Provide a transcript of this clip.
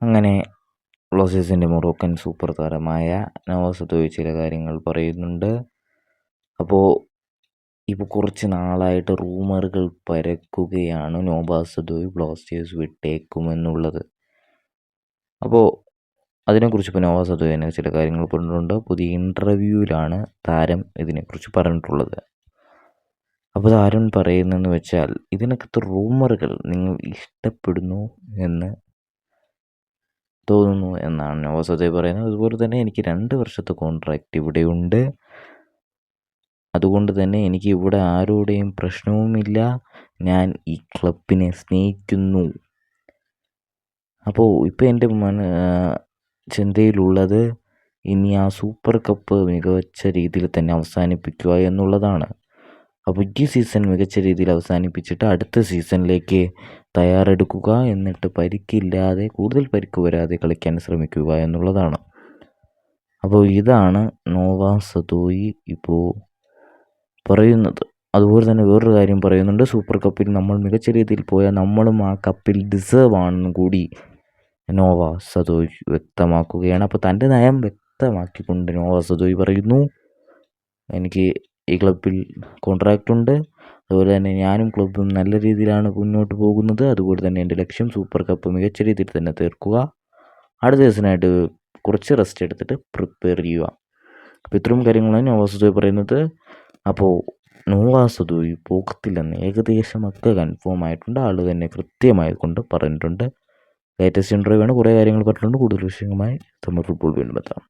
അങ്ങനെ ബ്ലാസ്റ്റേഴ്സിൻ്റെ Moroccan super താരമായ നവാസ് സദോയി ചില കാര്യങ്ങൾ പറയുന്നുണ്ട്. അപ്പോൾ ഇപ്പോൾ കുറച്ച് നാളായിട്ട് റൂമറുകൾ പരക്കുകയാണ് നവാസ് സദോയി ബ്ലാസ്റ്റേഴ്സ് വിട്ടേക്കുമെന്നുള്ളത്. അപ്പോൾ അതിനെക്കുറിച്ച് ഇപ്പോൾ നവാസ് സദോയി തന്നെ ചില കാര്യങ്ങൾ പറഞ്ഞിട്ടുണ്ട്. പുതിയ ഇൻ്റർവ്യൂവിലാണ് താരം ഇതിനെക്കുറിച്ച് പറഞ്ഞിട്ടുള്ളത്. അപ്പോൾ താരം പറയുന്നതെന്ന് വെച്ചാൽ, ഇതിനകത്ത് റൂമറുകൾ നിങ്ങൾ ഇഷ്ടപ്പെടുന്നു എന്ന് തോന്നുന്നു എന്നാണ് നവാസ് സദോയി പറയുന്നത്. അതുപോലെ തന്നെ എനിക്ക് 2 വർഷത്തെ കോൺട്രാക്റ്റ് ഇവിടെയുണ്ട്. അതുകൊണ്ട് തന്നെ എനിക്ക് ഇവിടെ ആരോടെയും പ്രശ്നവുമില്ല. ഞാൻ ഈ ക്ലബിനെ സ്നേഹിക്കുന്നു. അപ്പോൾ ഇപ്പോൾ എൻ്റെ ചിന്തയിലുള്ളത് ഇനി ആ സൂപ്പർ കപ്പ് മികച്ച രീതിയിൽ തന്നെ അവസാനിപ്പിക്കുക എന്നുള്ളതാണ്. അപ്പോൾ ഈ സീസൺ മികച്ച രീതിയിൽ അവസാനിപ്പിച്ചിട്ട് അടുത്ത സീസണിലേക്ക് തയ്യാറെടുക്കുക. എന്നിട്ട് പരിക്കില്ലാതെ, കൂടുതൽ പരിക്ക് വരാതെ കളിക്കാൻ ശ്രമിക്കുക എന്നുള്ളതാണ്. അപ്പോൾ ഇതാണ് നവാസ് സദോയി ഇപ്പോൾ പറയുന്നത്. അതുപോലെ തന്നെ വേറൊരു കാര്യം പറയുന്നുണ്ട്. സൂപ്പർ കപ്പിൽ നമ്മൾ മികച്ച രീതിയിൽ പോയാൽ നമ്മളും ആ കപ്പിൽ ഡിസേർവ് ആണെന്നും കൂടി നവാസ് സദോയി വ്യക്തമാക്കുകയാണ്. അപ്പോൾ തൻ്റെ നയം വ്യക്തമാക്കിക്കൊണ്ട് നവാസ് സദോയി പറയുന്നു, എനിക്ക് ഈ ക്ലബിൽ കോൺട്രാക്റ്റ് ഉണ്ട്. അതുപോലെ തന്നെ ഞാനും ക്ലബ്ബും നല്ല രീതിയിലാണ് മുന്നോട്ട് പോകുന്നത്. അതുപോലെ തന്നെ എൻ്റെ ലക്ഷ്യം സൂപ്പർ കപ്പ് മികച്ച രീതിയിൽ തന്നെ തീർക്കുക. അടുത്ത സീസണായിട്ട് കുറച്ച് റെസ്റ്റ് എടുത്തിട്ട് പ്രിപ്പയർ ചെയ്യുക. അപ്പോൾ ഇത്രയും കാര്യങ്ങളാണ് നവാസ് സദോയി പറയുന്നത്. അപ്പോൾ നവാസ് സദോയി പോകത്തില്ലെന്ന് ഏകദേശമൊക്കെ കൺഫേം ആയിട്ടുണ്ട്. ആൾ തന്നെ കൃത്യമായി കൊണ്ട് പറഞ്ഞിട്ടുണ്ട്. ലേറ്റസ്റ്റ് ഇൻ്റർവ്യൂ ആണ്. കുറേ കാര്യങ്ങൾ പറഞ്ഞിട്ടുണ്ട്. കൂടുതൽ വിഷയങ്ങളുമായി സമ്മർ ഫുട്ബോൾ വീണ്ടും എത്താം.